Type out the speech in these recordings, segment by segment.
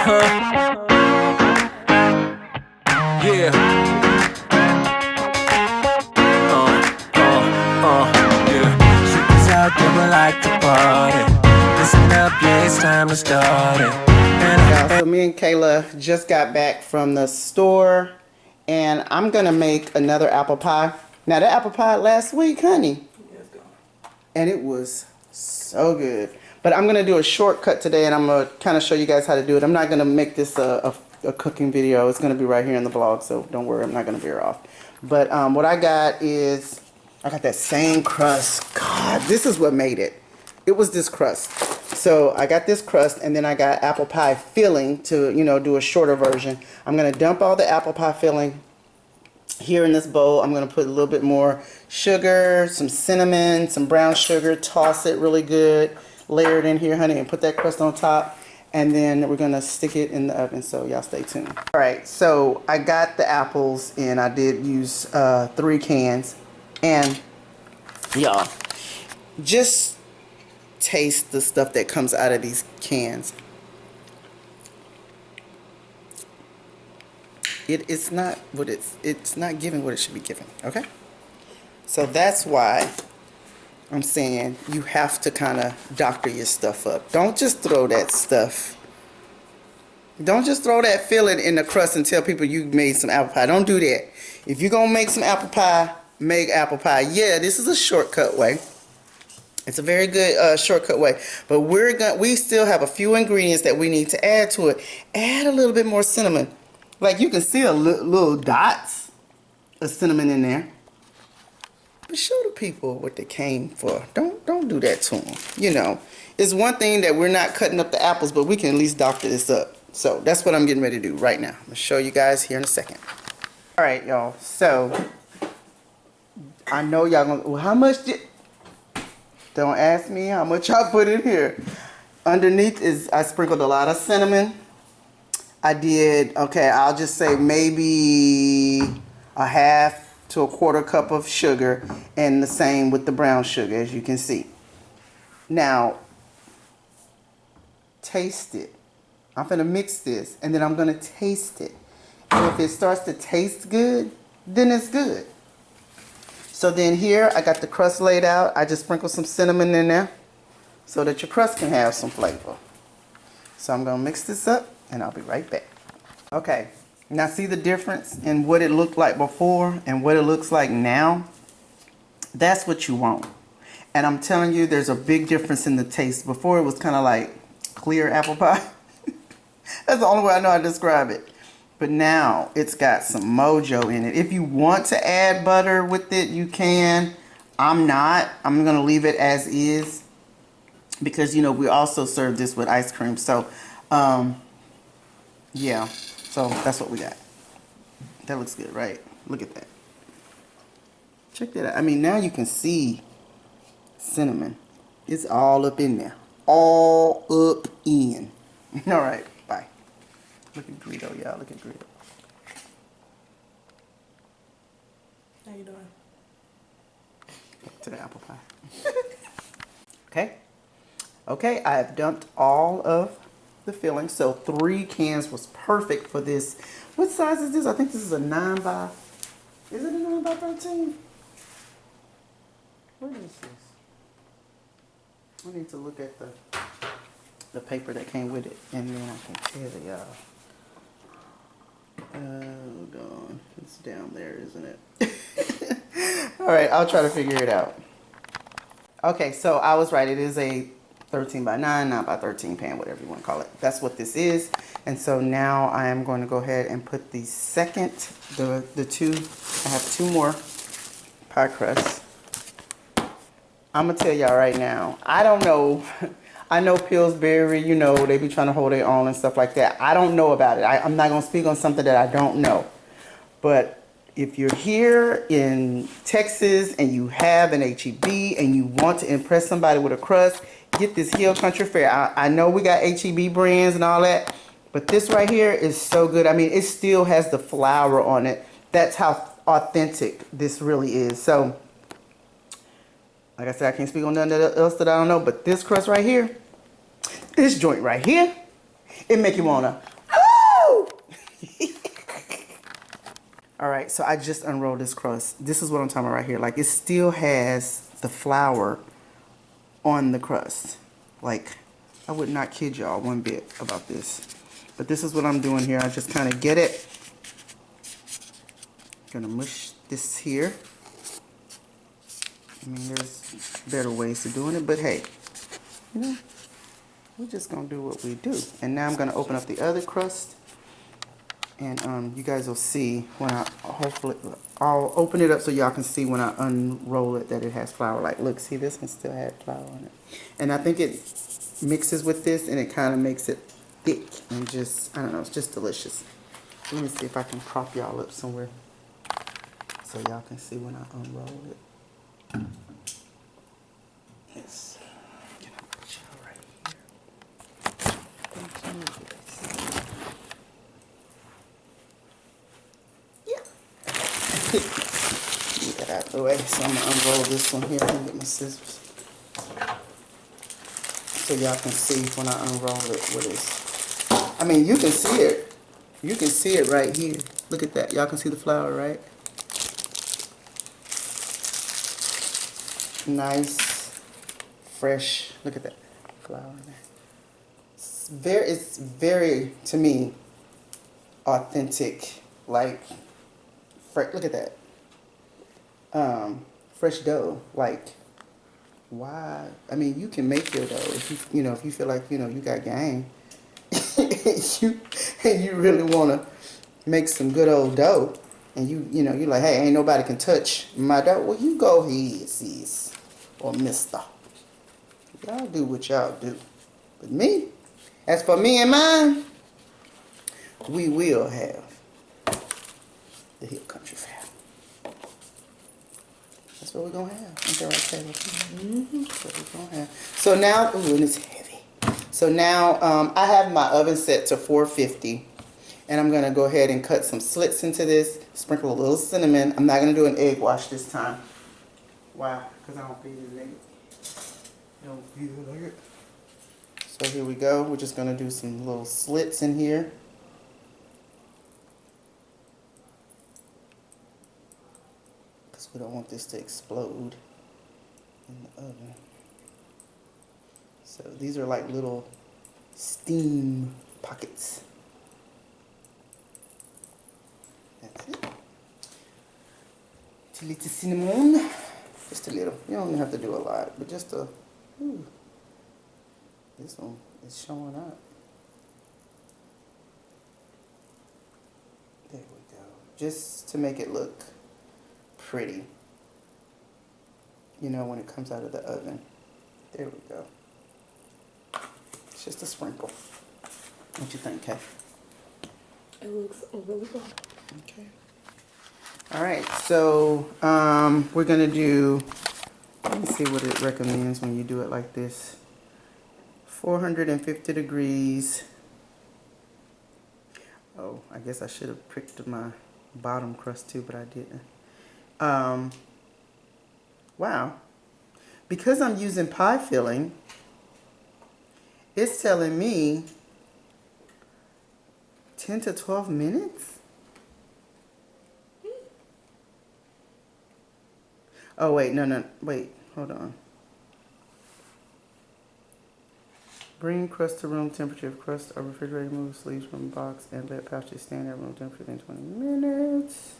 Yeah. Yeah. Chicks out there would like to party. Listen up, yeah, it's time to start it. So me and Kayla just got back from the store, and I'm gonna make another apple pie. Now that apple pie last week, honey, and it was so good. But I'm gonna do a shortcut today, and I'm gonna kind of show you guys how to do it. I'm not gonna make this a cooking video. It's gonna be right here in the blog, so don't worry, I'm not gonna veer off. But what I got is, I got that same crust. God, this is what made it. It was this crust. So I got this crust, and then I got apple pie filling to, you know, do a shorter version. I'm gonna dump all the apple pie filling here in this bowl. I'm gonna put a little bit more sugar, some cinnamon, some brown sugar, toss it really good, layer it in here, honey, and put that crust on top. And then we're gonna stick it in the oven, so y'all stay tuned. All right, so I got the apples, and I did use 3 cans. And y'all, just taste the stuff that comes out of these cans. It's not what it's not giving what it should be giving, okay? So that's why I'm saying you have to kind of doctor your stuff up. Don't just throw that stuff. Don't just throw that filling in the crust and tell people you made some apple pie. Don't do that. If you're gonna make some apple pie, make apple pie. Yeah, this is a shortcut way. It's a very good shortcut way, but we still have a few ingredients that we need to add to it. Add a little bit more cinnamon. Like you can see a little dots of cinnamon in there. But show the people what they came for. Don't do that to them. You know, it's one thing that we're not cutting up the apples, but we can at least doctor this up. So that's what I'm getting ready to do right now. I'm gonna show you guys here in a second. All right, y'all. So I know y'all gonna. Well, how much did? Don't ask me how much I put in here. Underneath is I sprinkled a lot of cinnamon. I did, okay, I'll just say maybe a half to a quarter cup of sugar, and the same with the brown sugar, as you can see. Now, taste it. I'm gonna mix this, and then I'm gonna taste it. And if it starts to taste good, then it's good. So then here, I got the crust laid out. I just sprinkled some cinnamon in there so that your crust can have some flavor. So I'm gonna mix this up, and I'll be right back. Okay, now see the difference in what it looked like before and what it looks like now? That's what you want. And I'm telling you, there's a big difference in the taste. Before it was kind of like clear apple pie. That's the only way I know how to describe it. But now it's got some mojo in it. If you want to add butter with it, you can. I'm not. I'm going to leave it as is. Because, you know, we also serve this with ice cream. So, yeah. So that's what we got. That looks good, right? Look at that. Check that out. I mean, now you can see cinnamon. It's all up in there. All up in. All right. Bye. Look at Greedo, y'all. Look at Greedo. How you doing? Back to the apple pie. Okay. Okay, I have dumped all of the filling. So 3 cans was perfect for this. What size is this? I think this is a 9 by... Is it a 9 by 13? What is this? I need to look at the paper that came with it, and then I can tell y'all. Hold on. It's down there, isn't it? All right, I'll try to figure it out. Okay, so I was right. It is a 13 by 9, 9 by 13 pan, whatever you want to call it. That's what this is. And so now I am going to go ahead and put the second, the 2, I have 2 more pie crusts. I'm going to tell y'all right now, I don't know. I know Pillsbury, you know, they be trying to hold their own and stuff like that. I don't know about it. I'm not going to speak on something that I don't know. But if you're here in Texas and you have an HEB and you want to impress somebody with a crust, get this Hill Country Fare. I know we got HEB brands and all that, but this right here is so good. I mean, it still has the flour on it. That's how authentic this really is. So, like I said, I can't speak on nothing else that I don't know, but this crust right here, this joint right here, it make you want to All right, so I just unrolled this crust. This is what I'm talking about right here. Like, it still has the flour on the crust. Like, I would not kid y'all one bit about this. But this is what I'm doing here. I just kind of get it. Gonna mush this here. I mean, there's better ways to doing it, but hey, you know, we're just gonna do what we do. And now I'm gonna open up the other crust, and you guys will see when I hopefully I'll open it up so y'all can see when I unroll it that it has flour. Like, look, see, this one still had flour on it, and I think it mixes with this and it kind of makes it thick and just, I don't know, it's just delicious. Let me see if I can prop y'all up somewhere so y'all can see when I unroll it. Yes. Can I put y'all right here? Thank you. Yeah. Get that out of the way. So I'm gonna unroll this one here and get my scissors. So y'all can see when I unroll it what is. I mean, you can see it. You can see it right here. Look at that. Y'all can see the flour, right? Nice, fresh. Look at that flour in there. It's very, to me, authentic. Like, look at that. Fresh dough. Like, why? I mean, you can make your dough if you know, if you feel like, you know, you got game. you really want to make some good old dough, and you know, you're like, hey, ain't nobody can touch my dough. Well, you go ahead, sis, or mister. Y'all do what y'all do. But me, as for me and mine, we will have the Hill Country Fair. That's what we're gonna have. Ain't that right, Taylor? Mm-hmm. That's what we're gonna have. So now, ooh, and it's heavy. So now I have my oven set to 450, and I'm gonna go ahead and cut some slits into this. Sprinkle a little cinnamon. I'm not gonna do an egg wash this time. Why? Because I don't feel it like it. Don't feel like it. So here we go. We're just gonna do some little slits in here. Because we don't want this to explode in the oven. So these are like little steam pockets. That's it. A little cinnamon. Just a little. You don't have to do a lot, but just a. Ooh. This one is showing up. There we go. Just to make it look pretty. You know, when it comes out of the oven. There we go. It's just a sprinkle. What you think, Kay? It looks really good. Okay. All right, so we're gonna do, let me see what it recommends when you do it like this. 450 degrees. Oh, I guess I should have pricked my bottom crust too, but I didn't. Wow. Because I'm using pie filling, it's telling me 10 to 12 minutes? Oh, wait, no, wait, hold on. Bring crust to room temperature. If crust are refrigerated, remove sleeves from the box and let pouches stand at room temperature within 20 minutes.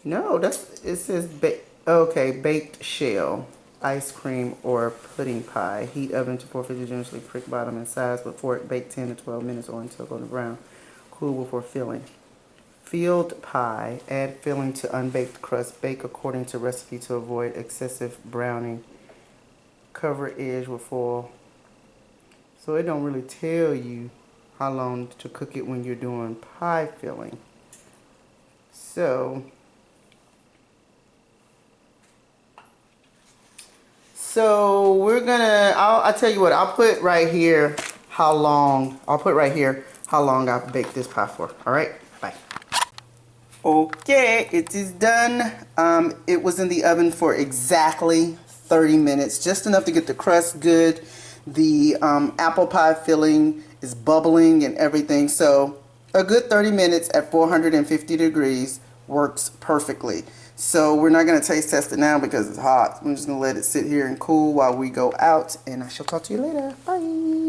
No, it says, baked shell, ice cream, or pudding pie. Heat oven to 450, generously prick bottom and sides before it bake 10 to 12 minutes or until golden brown. Cool before filling. Filled pie, add filling to unbaked crust. Bake according to recipe to avoid excessive browning. Cover edge with foil. So it don't really tell you how long to cook it when you're doing pie filling. So we're gonna, I'll tell you what, I'll put right here how long I've baked this pie for. All right, bye. Okay, it is done. It was in the oven for exactly 30 minutes, just enough to get the crust good. The apple pie filling is bubbling and everything. So a good 30 minutes at 450 degrees works perfectly. So we're not going to taste test it now because it's hot. I'm just going to let it sit here and cool while we go out, and I shall talk to you later. Bye.